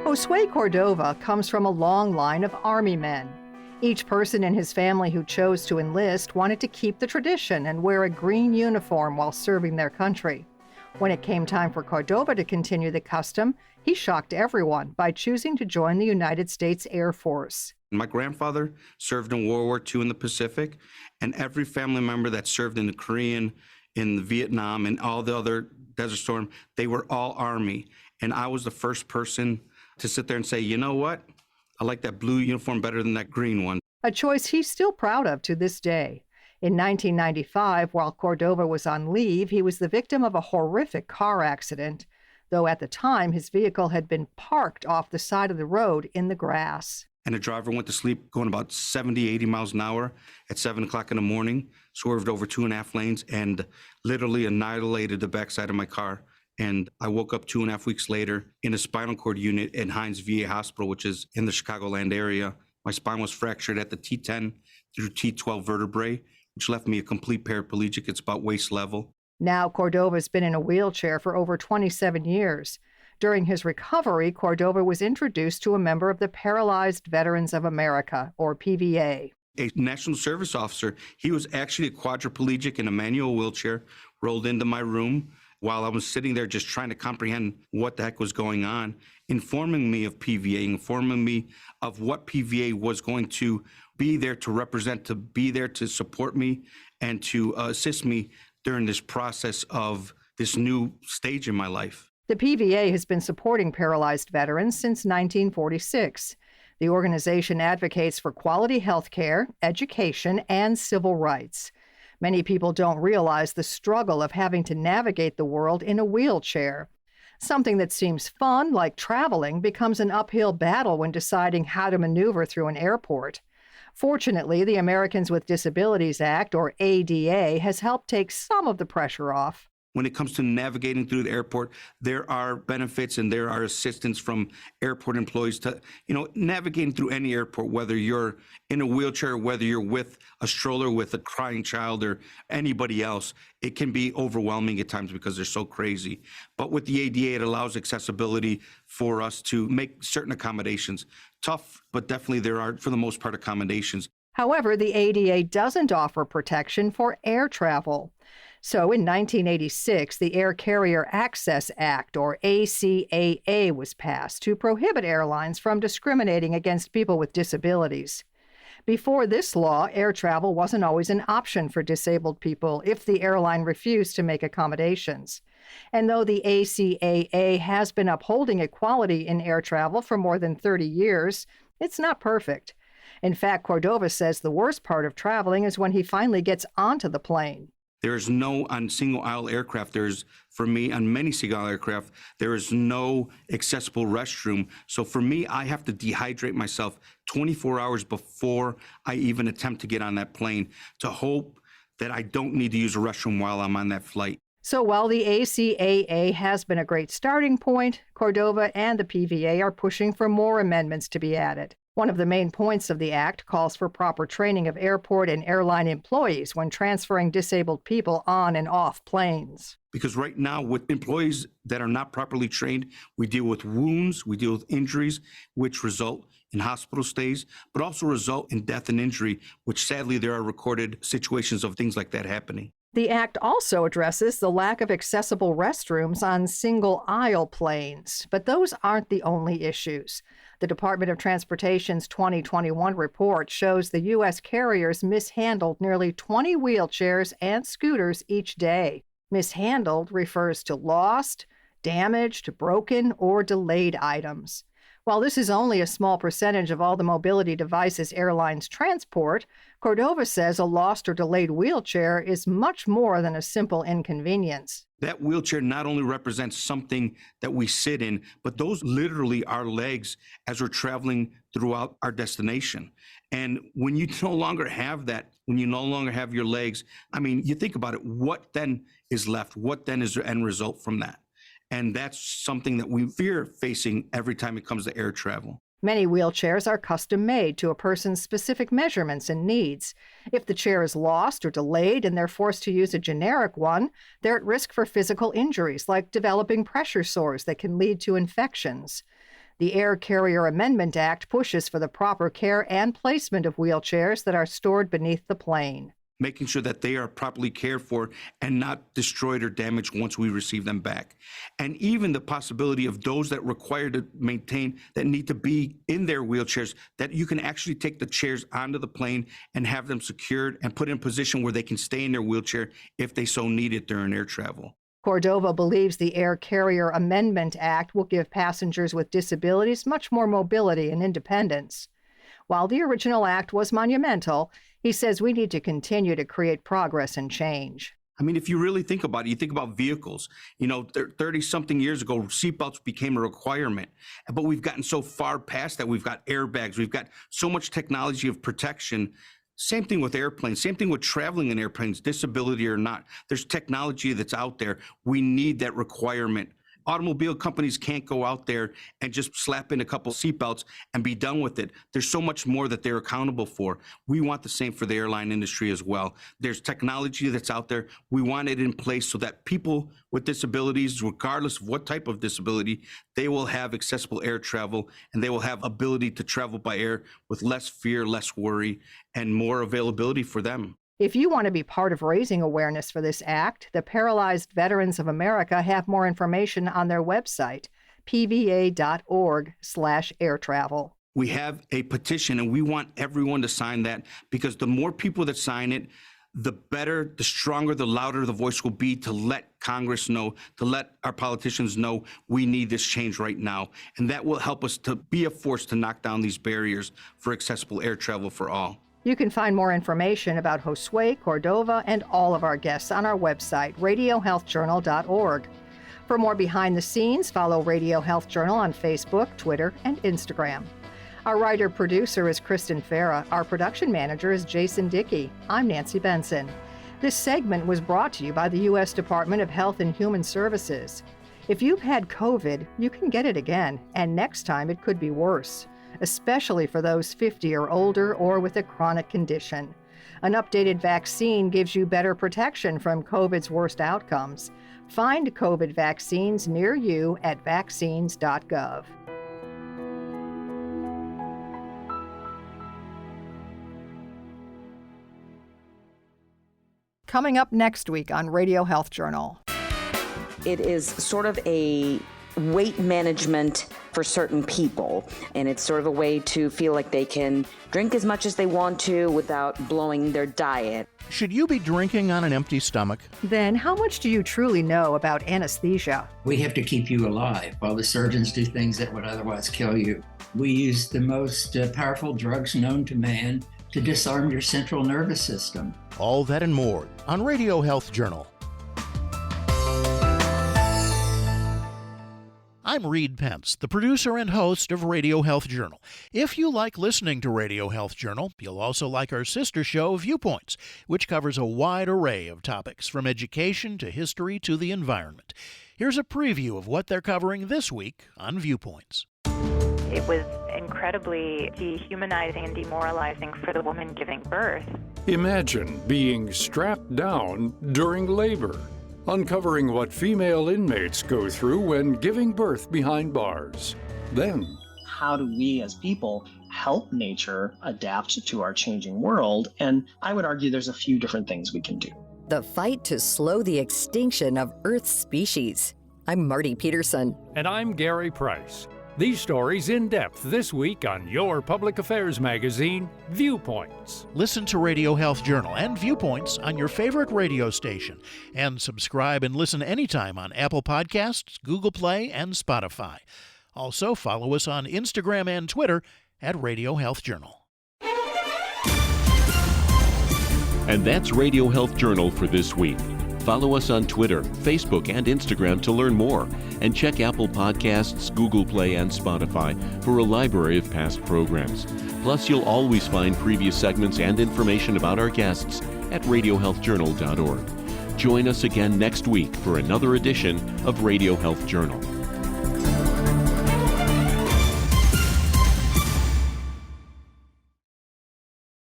Josue Cordova comes from a long line of Army men. Each person in his family who chose to enlist wanted to keep the tradition and wear a green uniform while serving their country. When it came time for Cordova to continue the custom, he shocked everyone by choosing to join the United States Air Force. My grandfather served in World War II in the Pacific, and every family member that served in the Korean, in the Vietnam, and all the other Desert Storm, they were all Army. And I was the first person to sit there and say, you know what? I like that blue uniform better than that green one. A choice he's still proud of to this day. In 1995, while Cordova was on leave, he was the victim of a horrific car accident, though at the time his vehicle had been parked off the side of the road in the grass. And the driver went to sleep going about 70, 80 miles an hour at 7 o'clock in the morning, swerved over 2.5 lanes, and literally annihilated the backside of my car. And I woke up 2.5 weeks later in a spinal cord unit at Hines VA Hospital, which is in the Chicagoland area. My spine was fractured at the T10 through T12 vertebrae, which left me a complete paraplegic. It's about waist level. Now Cordova's been in a wheelchair for over 27 years. During his recovery, Cordova was introduced to a member of the Paralyzed Veterans of America, or PVA. A national service officer. He was actually a quadriplegic in a manual wheelchair, rolled into my room while I was sitting there just trying to comprehend what the heck was going on, informing me of PVA, informing me of what PVA was going to be there to represent, to be there to support me and to assist me during this process of this new stage in my life. The PVA has been supporting paralyzed veterans since 1946. The organization advocates for quality health care, education, and civil rights. Many people don't realize the struggle of having to navigate the world in a wheelchair. Something that seems fun, like traveling, becomes an uphill battle when deciding how to maneuver through an airport. Fortunately, the Americans with Disabilities Act, or ADA, has helped take some of the pressure off. When it comes to navigating through the airport, there are benefits and there are assistance from airport employees to, navigating through any airport, whether you're in a wheelchair, whether you're with a stroller with a crying child or anybody else. It can be overwhelming at times because they're so crazy. But with the ADA, it allows accessibility for us to make certain accommodations. Tough, but definitely there are, for the most part, accommodations. However, the ADA doesn't offer protection for air travel. So in 1986, the Air Carrier Access Act, or ACAA, was passed to prohibit airlines from discriminating against people with disabilities. Before this law, air travel wasn't always an option for disabled people if the airline refused to make accommodations. And though the ACAA has been upholding equality in air travel for more than 30 years, it's not perfect. In fact, Cordova says the worst part of traveling is when he finally gets onto the plane. There is no, on single-aisle aircraft, for me, on many single-aisle aircraft, there is no accessible restroom. So for me, I have to dehydrate myself 24 hours before I even attempt to get on that plane to hope that I don't need to use a restroom while I'm on that flight. So while the ACAA has been a great starting point, Cordova and the PVA are pushing for more amendments to be added. One of the main points of the act calls for proper training of airport and airline employees when transferring disabled people on and off planes. Because right now, with employees that are not properly trained, we deal with wounds, we deal with injuries, which result in hospital stays, but also result in death and injury, which sadly there are recorded situations of things like that happening. The act also addresses the lack of accessible restrooms on single-aisle planes, but those aren't the only issues. The Department of Transportation's 2021 report shows the U.S. carriers mishandled nearly 20 wheelchairs and scooters each day. Mishandled refers to lost, damaged, broken, or delayed items. While this is only a small percentage of all the mobility devices airlines transport, Cordova says a lost or delayed wheelchair is much more than a simple inconvenience. That wheelchair not only represents something that we sit in, but those literally are legs as we're traveling throughout our destination. And when you no longer have that, when you no longer have your legs, you think about it, what then is left? What then is the end result from that? And that's something that we fear facing every time it comes to air travel. Many wheelchairs are custom-made to a person's specific measurements and needs. If the chair is lost or delayed and they're forced to use a generic one, they're at risk for physical injuries like developing pressure sores that can lead to infections. The Air Carrier Amendment Act pushes for the proper care and placement of wheelchairs that are stored beneath the plane. Making sure that they are properly cared for and not destroyed or damaged once we receive them back. And even the possibility of those that require to maintain, that need to be in their wheelchairs, that you can actually take the chairs onto the plane and have them secured and put in a position where they can stay in their wheelchair if they so need it during air travel. Cordova believes the Air Carrier Amendment Act will give passengers with disabilities much more mobility and independence. While the original act was monumental, he says we need to continue to create progress and change. I mean, if you really think about it, you think about vehicles. 30-something years ago, seatbelts became a requirement. But we've gotten so far past that. We've got airbags. We've got so much technology of protection. Same thing with airplanes. Same thing with traveling in airplanes, disability or not. There's technology that's out there. We need that requirement. Automobile companies can't go out there and just slap in a couple seatbelts and be done with it. There's so much more that they're accountable for. We want the same for the airline industry as well. There's technology that's out there. We want it in place so that people with disabilities, regardless of what type of disability, they will have accessible air travel and they will have ability to travel by air with less fear, less worry, and more availability for them. If you want to be part of raising awareness for this act, the Paralyzed Veterans of America have more information on their website, pva.org/airtravel. We have a petition and we want everyone to sign that, because the more people that sign it, the better, the stronger, the louder the voice will be to let Congress know, to let our politicians know we need this change right now. And that will help us to be a force to knock down these barriers for accessible air travel for all. You can find more information about Josue Cordova and all of our guests on our website, radiohealthjournal.org. For more behind the scenes, follow Radio Health Journal on Facebook, Twitter, and Instagram. Our writer-producer is Kristen Farah. Our production manager is Jason Dickey. I'm Nancy Benson. This segment was brought to you by the U.S. Department of Health and Human Services. If you've had COVID, you can get it again, and next time it could be worse, especially for those 50 or older or with a chronic condition. An updated vaccine gives you better protection from COVID's worst outcomes. Find COVID vaccines near you at vaccines.gov. Coming up next week on Radio Health Journal. It is sort of a weight management for certain people, and it's sort of a way to feel like they can drink as much as they want to without blowing their diet. Should you be drinking on an empty stomach? Then how much do you truly know about anesthesia? We have to keep you alive while the surgeons do things that would otherwise kill you. We use the most powerful drugs known to man to disarm your central nervous system. All that and more on Radio Health Journal. I'm Reed Pence, the producer and host of Radio Health Journal. If you like listening to Radio Health Journal, you'll also like our sister show, Viewpoints, which covers a wide array of topics from education to history to the environment. Here's a preview of what they're covering this week on Viewpoints. It was incredibly dehumanizing and demoralizing for the woman giving birth. Imagine being strapped down during labor. Uncovering what female inmates go through when giving birth behind bars. Then, how do we as people help nature adapt to our changing world? And I would argue there's a few different things we can do. The fight to slow the extinction of Earth's species. I'm Marty Peterson. And I'm Gary Price. These stories in depth this week on your public affairs magazine, Viewpoints. Listen to Radio Health Journal and Viewpoints on your favorite radio station. And subscribe and listen anytime on Apple Podcasts, Google Play, and Spotify. Also, follow us on Instagram and Twitter at Radio Health Journal. And that's Radio Health Journal for this week. Follow us on Twitter, Facebook, and Instagram to learn more. And check Apple Podcasts, Google Play, and Spotify for a library of past programs. Plus, you'll always find previous segments and information about our guests at radiohealthjournal.org. Join us again next week for another edition of Radio Health Journal.